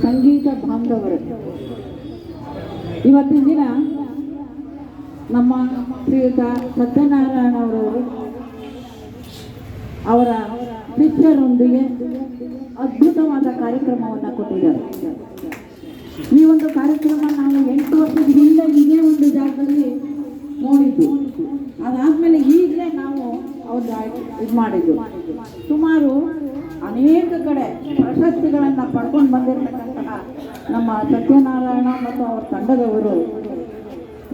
ಸಂಗೀತ ಬಾಂಧವರು, ಇವತ್ತಿನ ದಿನ ನಮ್ಮ ಶ್ರೀಯುತ ಸತ್ಯನಾರಾಯಣ ಅವರವರು ಅವರ ಶಿಷ್ಯರೊಂದಿಗೆ ಅದ್ಭುತವಾದ ಕಾರ್ಯಕ್ರಮವನ್ನು ಕೊಟ್ಟಿದ್ದಾರೆ. ಈ ಒಂದು ಕಾರ್ಯಕ್ರಮ ನಾವು 8 ವರ್ಷದ ಹಿಂದೆ ಇದೇ ಒಂದು ಜಾಗದಲ್ಲಿ ನೋಡಿದ್ದು. ಅದಾದಮೇಲೆ ಈಗಲೇ ನಾವು ಅವ್ರನ್ನ ಇದು ಮಾಡಿದ್ದು. ಸುಮಾರು ಅನೇಕ ಕಡೆ ಪ್ರಶಸ್ತಿಗಳನ್ನು ಪಡ್ಕೊಂಡು ಬಂದಿರತಕ್ಕಂತಹ ನಮ್ಮ ಸತ್ಯನಾರಾಯಣ ಮತ್ತು ಅವರ ತಂಡದವರು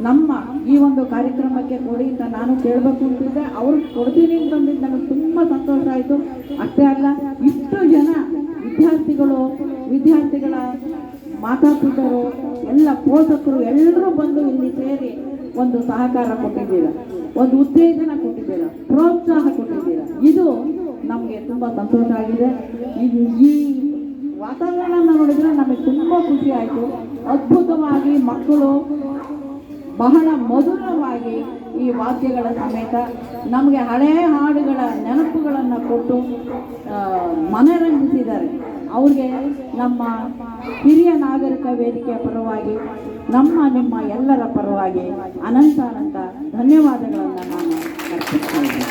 ನಮ್ಮ ಈ ಒಂದು ಕಾರ್ಯಕ್ರಮಕ್ಕೆ ಕೊಡಿ ಅಂತ ನಾನು ಕೇಳಬೇಕು ಅಂತಿದ್ದೆ. ಅವ್ರು ಕೊಡ್ತೀನಿ ಅಂತಂದಿದ್ದು ನನಗೆ ತುಂಬ ಸಂತೋಷ ಆಯಿತು. ಅಷ್ಟೇ ಅಲ್ಲ, ಇಷ್ಟು ಜನ ವಿದ್ಯಾರ್ಥಿಗಳ ಮಾತಾಪಿತರು, ಎಲ್ಲ ಪೋಷಕರು ಎಲ್ಲರೂ ಬಂದು ಇಲ್ಲಿ ಸೇರಿ ಒಂದು ಸಹಕಾರ ಕೊಟ್ಟಿದ್ದೀರ, ಒಂದು ಉತ್ತೇಜನ ಕೊಟ್ಟಿದ್ದೀರ, ಪ್ರೋತ್ಸಾಹ ಕೊಟ್ಟಿದ್ದೀರ. ಇದು ನಮಗೆ ತುಂಬ ಸಂತೋಷ ಆಗಿದೆ. ಈ ವಾತಾವರಣ ನೋಡಿದ್ರೆ ನಮಗೆ ತುಂಬ ಖುಷಿ ಆಯಿತು. ಅದ್ಭುತವಾಗಿ ಮಕ್ಕಳು ಬಹಳ ಮಧುರವಾಗಿ ಈ ವಾದ್ಯಗಳ ಸಮೇತ ನಮಗೆ ಹಳೆಯ ಹಾಡುಗಳ ನೆನಪುಗಳನ್ನು ಕೊಟ್ಟು ಮನರಂಜಿಸಿದ್ದಾರೆ. ಅವ್ರಿಗೆ ನಮ್ಮ ಹಿರಿಯ ನಾಗರಿಕ ವೇದಿಕೆಯ ಪರವಾಗಿ, ನಿಮ್ಮ ಎಲ್ಲರ ಪರವಾಗಿ ಅನಂತ ಧನ್ಯವಾದಗಳನ್ನು ನಾನು ಅರ್ಪಿಸ್ತಾ ಇದ್ದೀನಿ.